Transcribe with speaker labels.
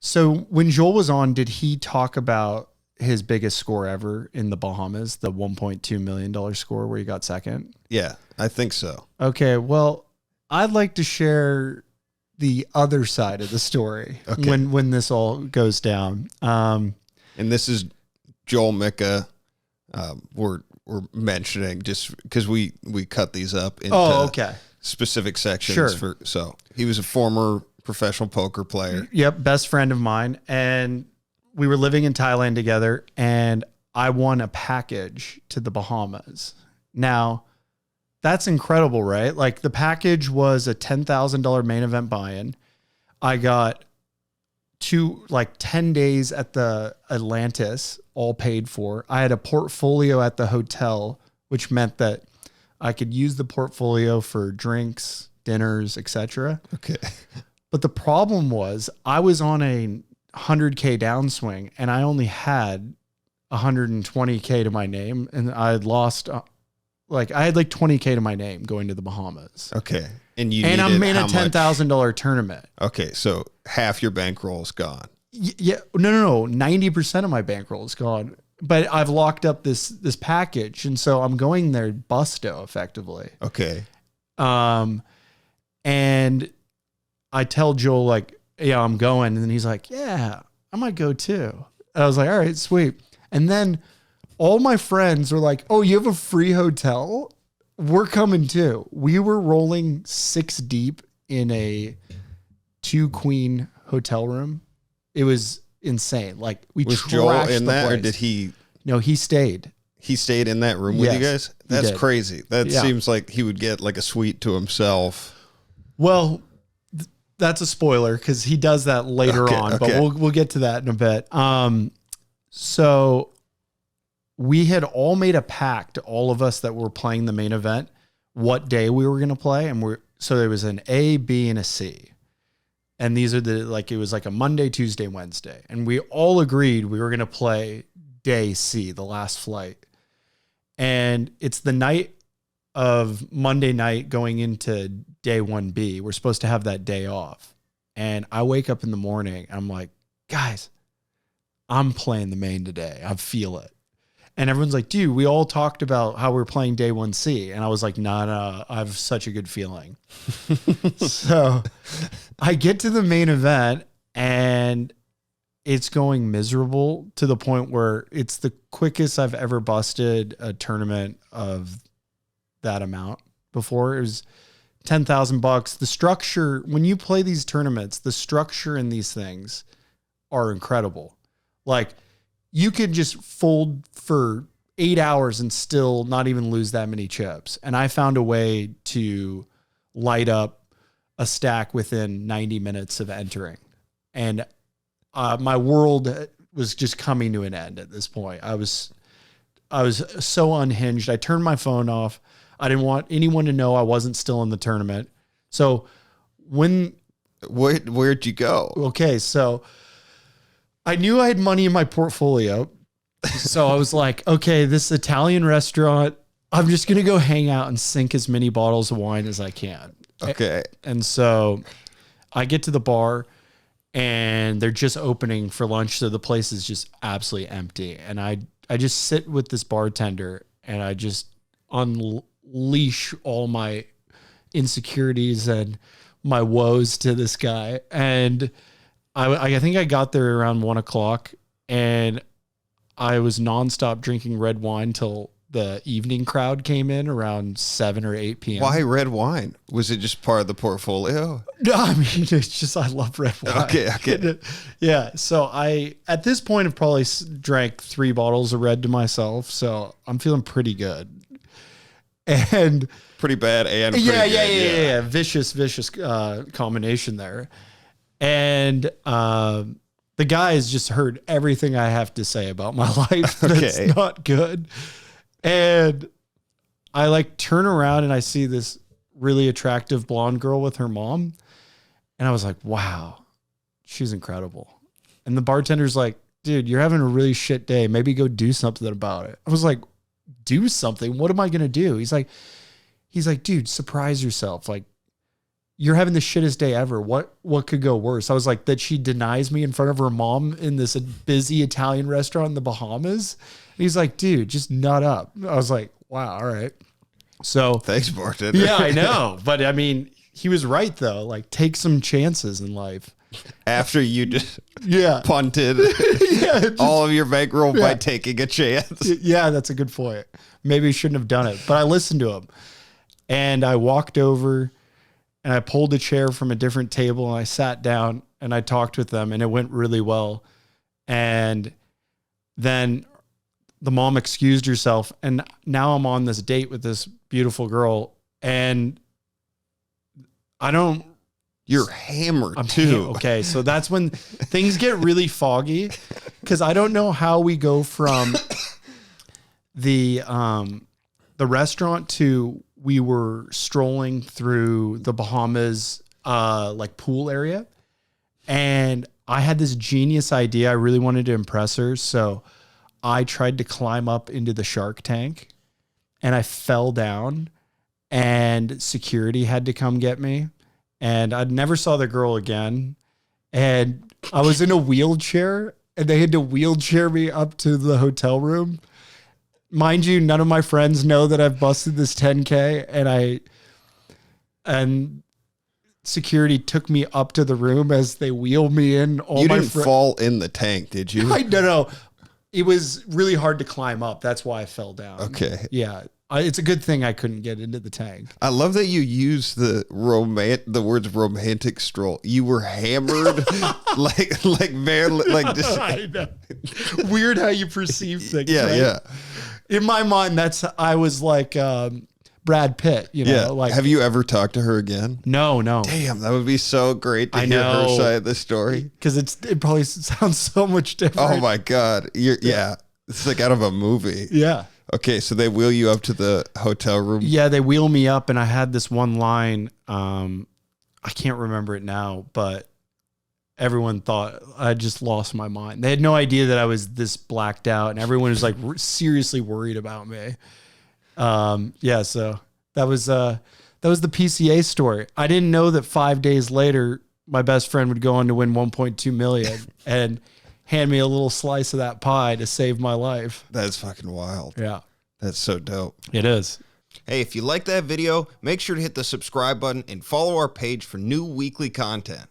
Speaker 1: So when Joel was on, did he talk about his biggest score ever in the Bahamas, the $1.2 million score where he got second?
Speaker 2: Yeah, I think so.
Speaker 1: Okay, well, I'd like to share the other side of the story when this all goes down.
Speaker 2: And this is Joel Micka. We're mentioning just because we cut these up into specific sections.
Speaker 1: Sure.
Speaker 2: So he was a former professional poker player.
Speaker 1: Yep, best friend of mine. And we were living in Thailand together, and I won a package to the Bahamas. Now, that's incredible, right? Like, the package was a $10,000 main event buy-in. I got 10 days at the Atlantis, all paid for. I had a portfolio at the hotel, which meant that I could use the portfolio for drinks, dinners, etc.
Speaker 2: Okay.
Speaker 1: But the problem was I was on a 100K downswing, and I only had 120K to my name, and I had lost I had 20K to my name going to the Bahamas.
Speaker 2: Okay. And
Speaker 1: I'm in a $10,000 tournament.
Speaker 2: Okay. So half your bankroll is gone.
Speaker 1: Yeah. No. 90% of my bankroll is gone, but I've locked up this package. And so I'm going there busto effectively.
Speaker 2: Okay.
Speaker 1: And I tell Joel, yeah, I'm going. And then he's like, yeah, I might go too. And I was like, all right, sweet. And then all my friends were like, oh, you have a free hotel? We're coming too. We were rolling 6 deep in a 2-queen hotel room. It was insane. Like, we
Speaker 2: was
Speaker 1: trashed
Speaker 2: Joel in
Speaker 1: the
Speaker 2: that,
Speaker 1: place.
Speaker 2: or did he?
Speaker 1: No, he stayed.
Speaker 2: He stayed in that room with you guys? That's crazy. That seems like he would get like a suite to himself.
Speaker 1: Well, that's a spoiler because he does that later on, but we'll get to that in a bit. So we had all made a pact, all of us that were playing the main event, what day we were going to play. And so there was an A, B, and a C. And these are it was like a Monday, Tuesday, Wednesday. And we all agreed we were going to play day C, the last flight. And it's the night of Monday night going into day 1B. We're supposed to have that day off. And I wake up in the morning and I'm like, guys, I'm playing the main today. I feel it. And everyone's like, dude, we all talked about how we're playing day 1C. And I was like, no, I have such a good feeling. So I get to the main event and it's going miserable to the point where it's the quickest I've ever busted a tournament of that amount before. It was $10,000. The structure, when you play these tournaments, the structure in these things are incredible. Like, you could just fold for 8 hours and still not even lose that many chips. And I found a way to light up a stack within 90 minutes of entering. And my world was just coming to an end at this point. I was so unhinged. I turned my phone off. I didn't want anyone to know I wasn't still in the tournament. So
Speaker 2: where'd you go?
Speaker 1: Okay. So I knew I had money in my portfolio. So I was like, okay, this Italian restaurant, I'm just going to go hang out and sink as many bottles of wine as I can.
Speaker 2: Okay.
Speaker 1: And so I get to the bar and they're just opening for lunch. So the place is just absolutely empty. And I just sit with this bartender and I just unleash all my insecurities and my woes to this guy. And I think I got there around 1:00 and I was nonstop drinking red wine till the evening crowd came in around 7 or 8 p.m.
Speaker 2: Why red wine? Was it just part of the portfolio?
Speaker 1: No, I mean, it's just, I love red wine.
Speaker 2: Okay.
Speaker 1: Yeah. So at this point, have probably drank 3 bottles of red to myself. So I'm feeling pretty good. And
Speaker 2: pretty bad and pretty good.
Speaker 1: Yeah. Vicious combination there. And the guy has just heard everything I have to say about my life. That's not good. And I turn around and I see this really attractive blonde girl with her mom. And I was like, wow, she's incredible. And the bartender's like, dude, you're having a really shit day. Maybe go do something about it. I was like, do something? What am I going to do? He's like, dude, surprise yourself. Like, you're having the shittest day ever. What could go worse? I was like, that she denies me in front of her mom in this busy Italian restaurant in the Bahamas. And he's like, dude, just nut up. I was like, wow, all right. So
Speaker 2: thanks, bartender.
Speaker 1: Yeah, I know. But I mean, he was right though. Like, take some chances in life.
Speaker 2: After you just punted all of your bankroll by taking a chance.
Speaker 1: Yeah, that's a good point. Maybe I shouldn't have done it, but I listened to him. And I walked over and I pulled a chair from a different table and I sat down and I talked with them and it went really well. And then the mom excused herself and now I'm on this date with this beautiful girl and
Speaker 2: you're hammered too.
Speaker 1: Okay, so that's when things get really foggy because I don't know how we go from the restaurant to we were strolling through the Bahamas like pool area, and I had this genius idea. I really wanted to impress her, so I tried to climb up into the shark tank, and I fell down, and security had to come get me. And I never saw the girl again. And I was in a wheelchair and they had to wheelchair me up to the hotel room. Mind you, none of my friends know that I've busted this 10K and security took me up to the room as they wheeled me in.
Speaker 2: You didn't fall in the tank, did you?
Speaker 1: No. It was really hard to climb up. That's why I fell down.
Speaker 2: Okay.
Speaker 1: Yeah. It's a good thing I couldn't get into the tank.
Speaker 2: I love that you use the words romantic stroll. You were hammered, just.
Speaker 1: I know. Weird how you perceive things.
Speaker 2: Yeah,
Speaker 1: right?
Speaker 2: yeah.
Speaker 1: In my mind, I was like Brad Pitt. You know,
Speaker 2: yeah.
Speaker 1: like.
Speaker 2: Have you ever talked to her again?
Speaker 1: No.
Speaker 2: Damn, that would be so great to hear her side of the story.
Speaker 1: Because it probably sounds so much different.
Speaker 2: Oh my god, yeah. It's like out of a movie.
Speaker 1: Yeah.
Speaker 2: Okay, so they wheel you up to the hotel room?
Speaker 1: Yeah, they wheel me up, and I had this one line. I can't remember it now, but everyone thought I just lost my mind. They had no idea that I was this blacked out, and everyone was like seriously worried about me. Yeah, so that was the PCA story. I didn't know that 5 days later, my best friend would go on to win 1.2 million and hand me a little slice of that pie to save my life.
Speaker 2: That's fucking wild.
Speaker 1: Yeah.
Speaker 2: That's so dope.
Speaker 1: It is.
Speaker 2: Hey, if you like that video, make sure to hit the subscribe button and follow our page for new weekly content.